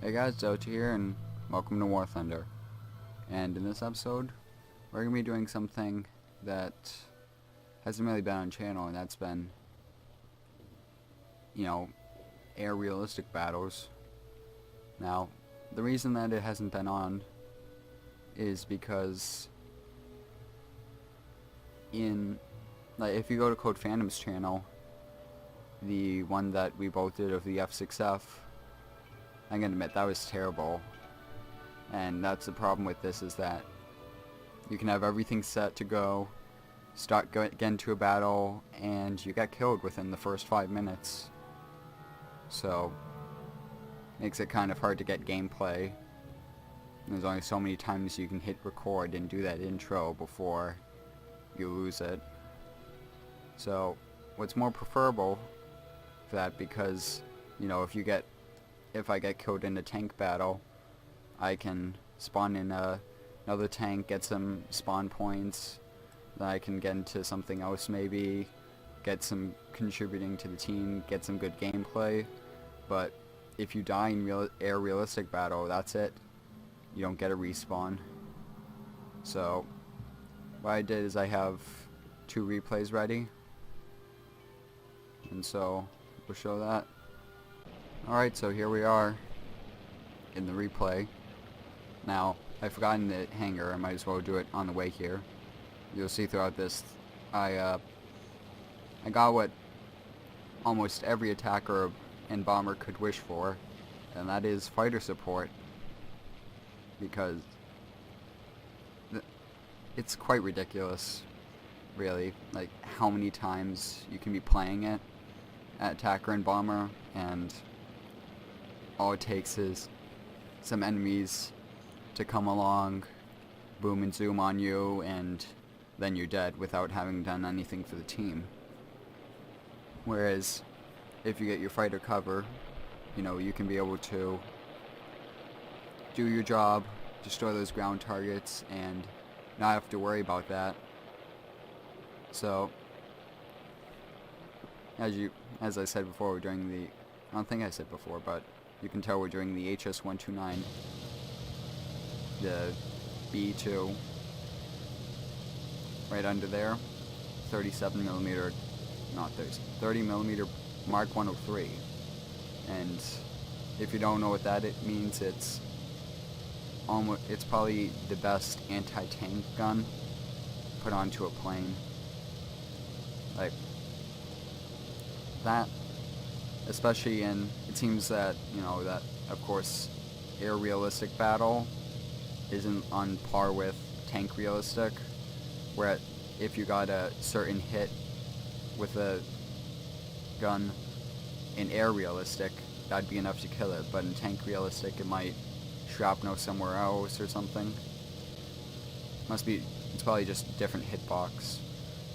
Hey guys, Zocha here, and welcome to War Thunder. And in this episode, we're going to be doing something that hasn't really been on channel, and that's been, air realistic battles. Now, the reason that it hasn't been on is because if you go to Code Phantom's channel, the one that we both did of the F6F, I'm gonna admit that was terrible. And that's the problem with this, is that you can have everything set to go, get into a battle, and you get killed within the first 5 minutes. So, makes it kind of hard to get gameplay. There's only so many times you can hit record and do that intro before you lose it. So, what's more preferable for that, because, if I get killed in a tank battle, I can spawn in another tank, get some spawn points, then I can get into something else maybe, get some contributing to the team, get some good gameplay. But if you die in air realistic battle, that's it. You don't get a respawn. So what I did is I have 2 replays ready, and so we'll show that. Alright, so here we are in the replay. Now, I've forgotten the hangar. I might as well do it on the way here. You'll see throughout this, I got what almost every attacker and bomber could wish for, and that is fighter support. Because it's quite ridiculous, really, like how many times you can be playing it at attacker and bomber, and all it takes is some enemies to come along, boom and zoom on you, and then you're dead without having done anything for the team. Whereas if you get your fighter cover, you can be able to do your job, destroy those ground targets, and not have to worry about that. So, as I said before, we're doing I don't think I said before, but you can tell we're doing the HS-129, the B-2, right under there, 37mm, not 30mm Mark 103. And if you don't know what that means, it's probably the best anti-tank gun put onto a plane. Like that, especially it seems that, that of course air realistic battle isn't on par with tank realistic, where if you got a certain hit with a gun in air realistic, that'd be enough to kill it, but in tank realistic it might shrapnel somewhere else or something. It's probably just different hitbox,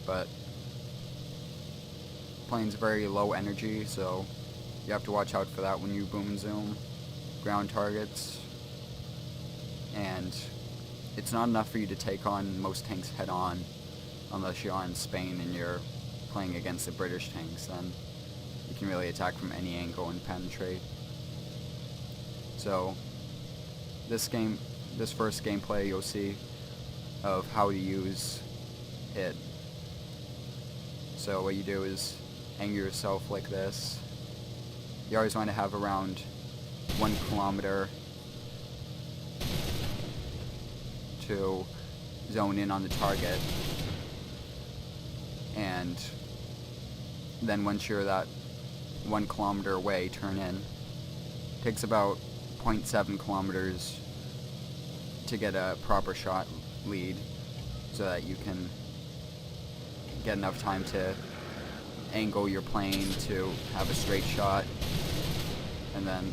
but plane's very low energy, so you have to watch out for that when you boom and zoom ground targets. And it's not enough for you to take on most tanks head on, unless you're on Spain and you're playing against the British tanks. Then you can really attack from any angle and penetrate. So this first gameplay you'll see of how to use it. So what you do is angle yourself like this. You always want to have around 1 kilometer to zone in on the target, and then once you're that 1 kilometer away, turn in. It takes about 0.7 kilometers to get a proper shot lead, so that you can get enough time to angle your plane to have a straight shot. And then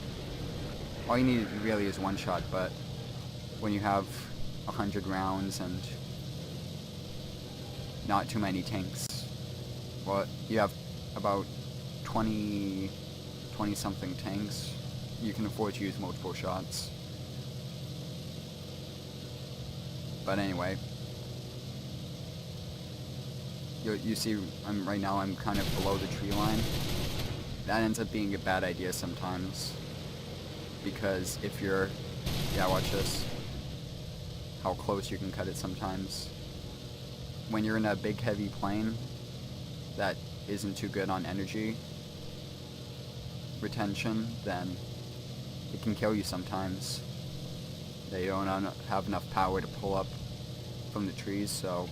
all you need really is 1 shot, but when you have 100 rounds and not too many tanks, well, you have about 20 something tanks, you can afford to use multiple shots. But anyway, you see, right now I'm kind of below the tree line. That ends up being a bad idea sometimes. because if you're, yeah, watch this, how close you can cut it sometimes. When you're in a big heavy plane that isn't too good on energy retention, then it can kill you sometimes. They don't have enough power to pull up from the trees, so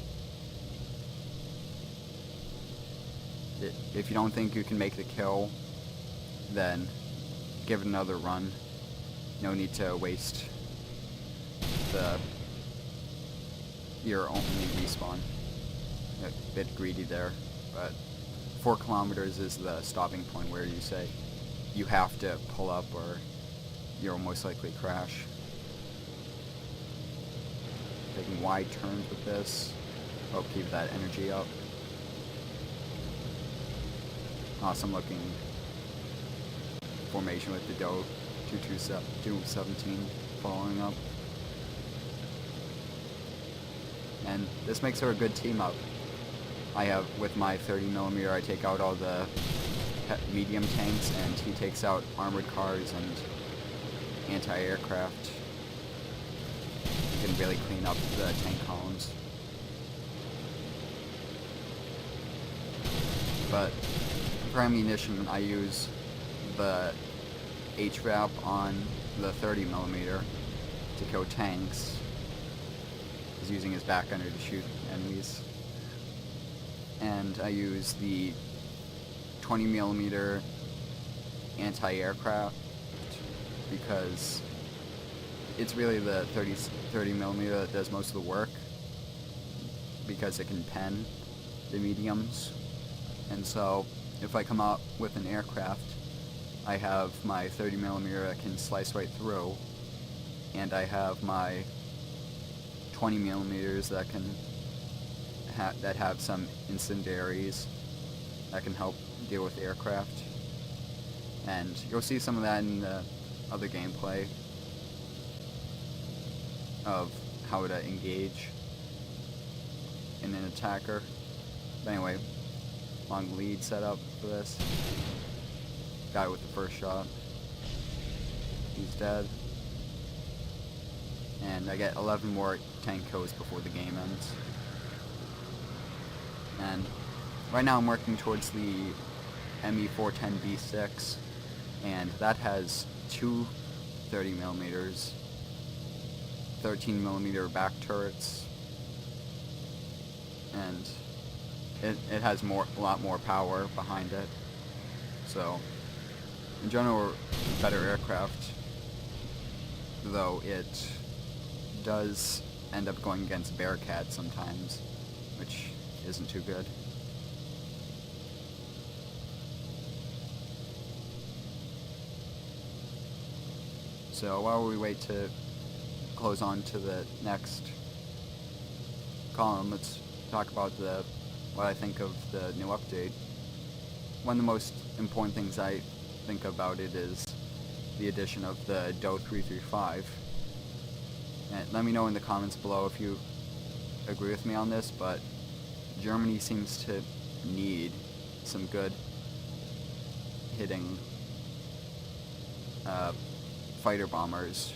if you don't think you can make the kill, then give it another run. No need to waste your only respawn. A bit greedy there, but 4 kilometers is the stopping point where you say you have to pull up or you'll most likely crash. Taking wide turns with this. Oh, keep that energy up. Awesome looking formation with the doe 217 following up. And this makes her a good team up. I have, with my 30mm, I take out all the medium tanks, and he takes out armored cars and anti-aircraft. You can really clean up the tank columns. But for ammunition, I use the HVAP on the 30mm to kill tanks. He's using his back gunner to shoot enemies. And I use the 20mm anti-aircraft because it's really the 30mm that does most of the work, because it can pen the mediums. And so if I come out with an aircraft, I have my 30mm that can slice right through, and I have my 20mm that can that have some incendiaries that can help deal with aircraft. And you'll see some of that in the other gameplay of how to engage in an attacker. But anyway, long lead setup for this. Guy with the first shot. He's dead. And I get 11 more tank kills before the game ends. And right now I'm working towards the ME410B6, and that has 2 30mm, 13mm back turrets, and it has a lot more power behind it. So in general, better aircraft, though it does end up going against Bearcat sometimes, which isn't too good. So while we wait to close on to the next column, let's talk about what I think of the new update. One of the most important things I think about it is the addition of the Doe 335. And let me know in the comments below if you agree with me on this, but Germany seems to need some good hitting fighter bombers,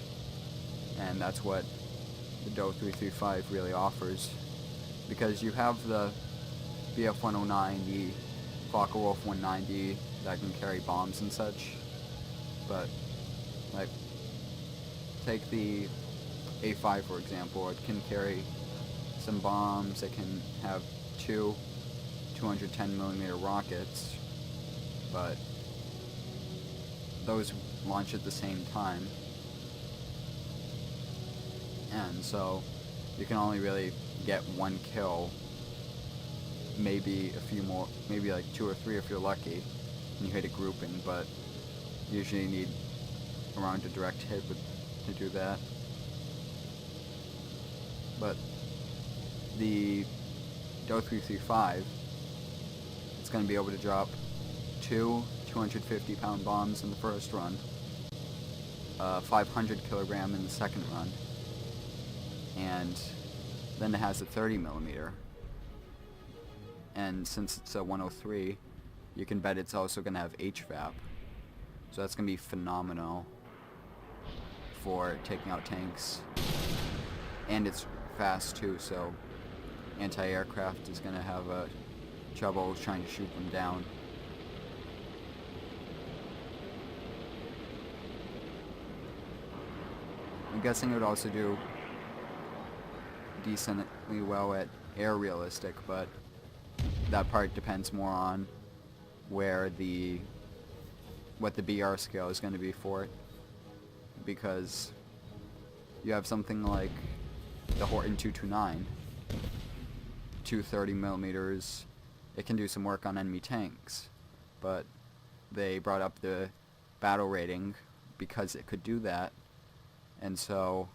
and that's what the Doe 335 really offers, because you have the BF-109, the Focke-Wulf 190 that can carry bombs and such, but like take the A5 for example. It can carry some bombs. It can have 2 210mm rockets, but those launch at the same time, and so you can only really get 1 kill, maybe a few more, maybe like 2 or 3 if you're lucky, and you hit a grouping, but usually you need around a direct hit to do that. But the Doe 335, it's going to be able to drop 2 250-pound bombs in the first run, 500 kilogram in the second run, and then it has a 30mm. And since it's a 103, you can bet it's also going to have HVAP. So that's going to be phenomenal. for taking out tanks. And it's fast too, so anti-aircraft is going to have trouble trying to shoot them down. I'm guessing it would also do decently well at air realistic, but that part depends more on what the BR scale is going to be for it, because you have something like the Horton 229, 230 millimeters. It can do some work on enemy tanks, but they brought up the battle rating because it could do that, and so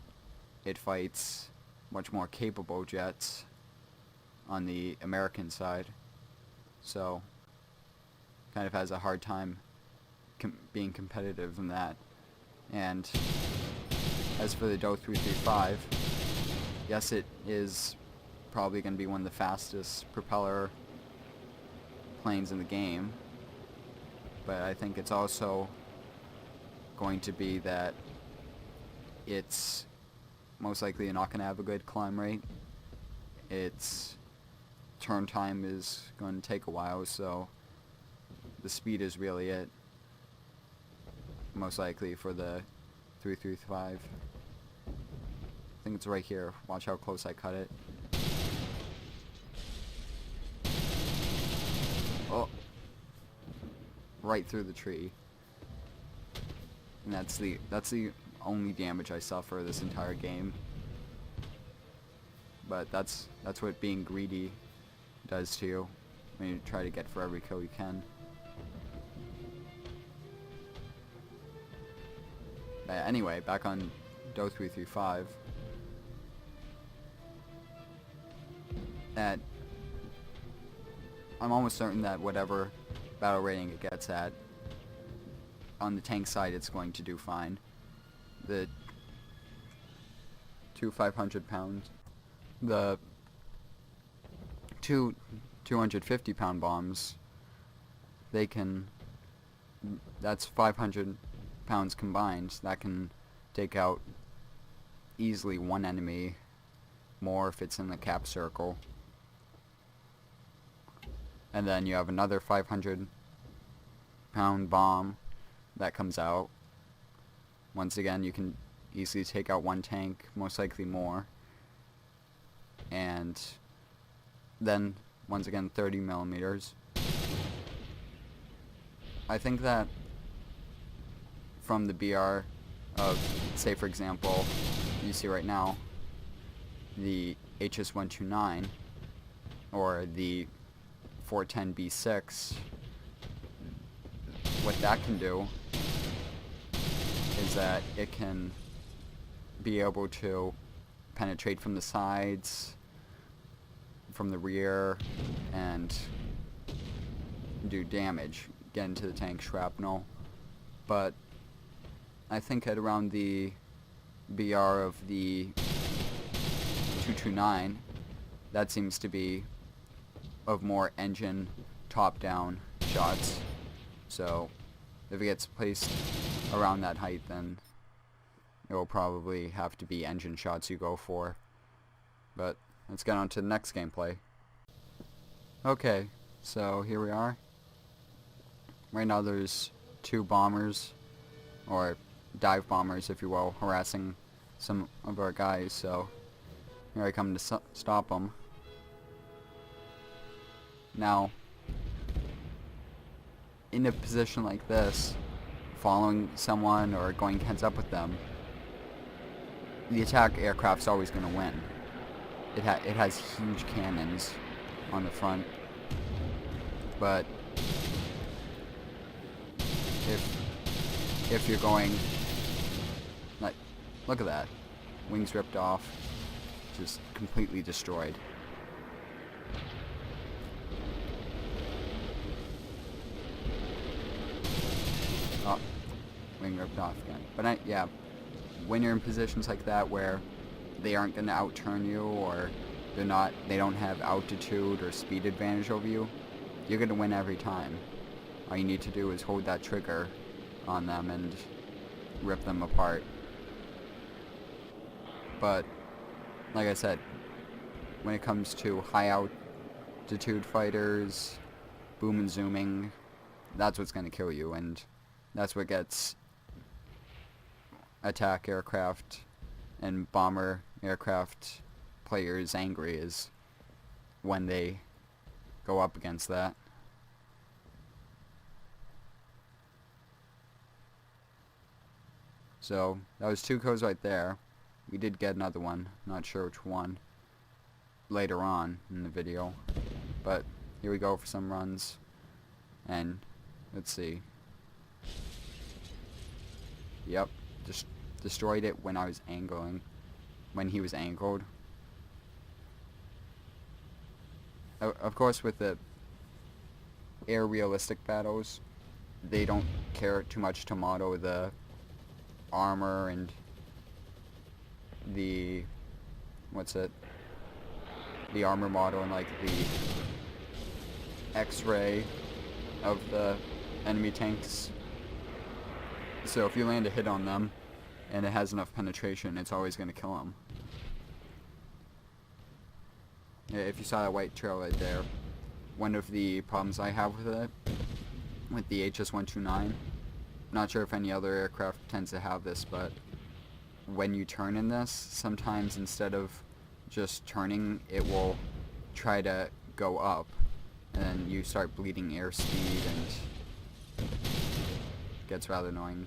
it fights much more capable jets on the American side, so kind of has a hard time being competitive in that. And as for the DO 335, yes, it is probably going to be one of the fastest propeller planes in the game, but I think it's also going to be that it's most likely not going to have a good climb rate. Its turn time is going to take a while, so the speed is really it, most likely, for the 335. I think it's right here. Watch how close I cut it. Oh! Right through the tree. And that's the only damage I suffer this entire game. But that's what being greedy does to you when you try to get for every kill you can. Anyway, back on DO 335. I'm almost certain that whatever battle rating it gets at, on the tank side it's going to do fine. The 500 pounds, the 250 pound bombs, that's 500 pounds combined. That can take out easily one enemy, more if it's in the cap circle. And then you have another 500 pound bomb that comes out. Once again, you can easily take out one tank, most likely more. And then, once again, 30 millimeters. I think that from the BR of, say for example, you see right now, the HS-129, or the 410B6, what that can do is that it can be able to penetrate from the sides, from the rear, and do damage, get into the tank shrapnel. But I think at around the BR of the 229, that seems to be of more engine top-down shots. So if it gets placed around that height, then it will probably have to be engine shots you go for. But let's get on to the next gameplay. Okay, so here we are. Right now there's two bombers, or dive bombers if you will, harassing some of our guys, so here I come to stop them. Now, in a position like this, following someone or going heads up with them, the attack aircraft's always going to win. It has huge cannons on the front, but if you're going, like, look at that, wings ripped off, just completely destroyed. Oh, wing ripped off again. But yeah, when you're in positions like that where they aren't going to outturn you, or they don't have altitude or speed advantage over you, you're going to win every time. All you need to do is hold that trigger on them and rip them apart. But, like I said, when it comes to high altitude fighters, boom and zooming, that's what's going to kill you, and that's what gets attack aircraft and bomber aircraft players angry, is when they go up against that. So that was 2 codes right there. We did get another one, not sure which one, later on in the video, but here we go for some runs. And let's see. Yep, just destroyed it when I was angling, when he was angled. Of course, with the air realistic battles, they don't care too much to model the armor and the the armor model and like the X-ray of the enemy tanks. So if you land a hit on them and it has enough penetration, it's always going to kill them. If you saw that white trail right there, one of the problems I have with it, with the HS-129, not sure if any other aircraft tends to have this, but when you turn in this, sometimes instead of just turning, it will try to go up, and then you start bleeding airspeed, and it gets rather annoying.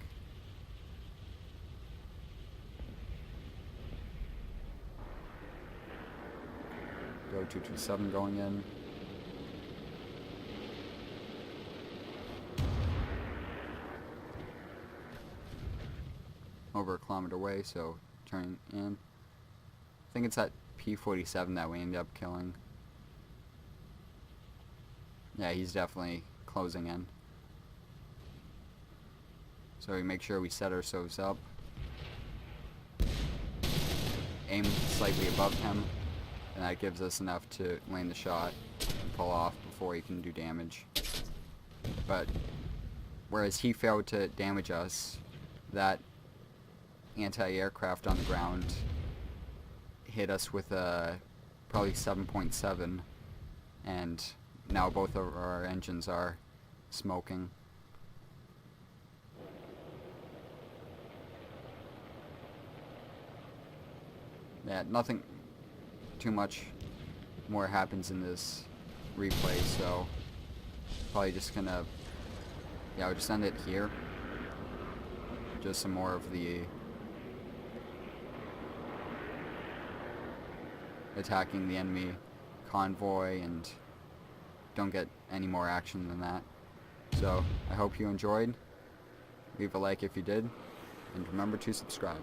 Go 227 going in. Over a kilometer away, so turning in. I think it's that P-47 that we ended up killing. Yeah, he's definitely closing in. So we make sure we set ourselves up. Aim slightly above him, and that gives us enough to land the shot and pull off before he can do damage. But whereas he failed to damage us, that anti-aircraft on the ground hit us with a probably 7.7, and now both of our engines are smoking. Yeah, nothing too much more happens in this replay, so probably just gonna, yeah, I'll just end it here. Just some more of the attacking the enemy convoy, and don't get any more action than that. So I hope you enjoyed. Leave a like if you did, and remember to subscribe.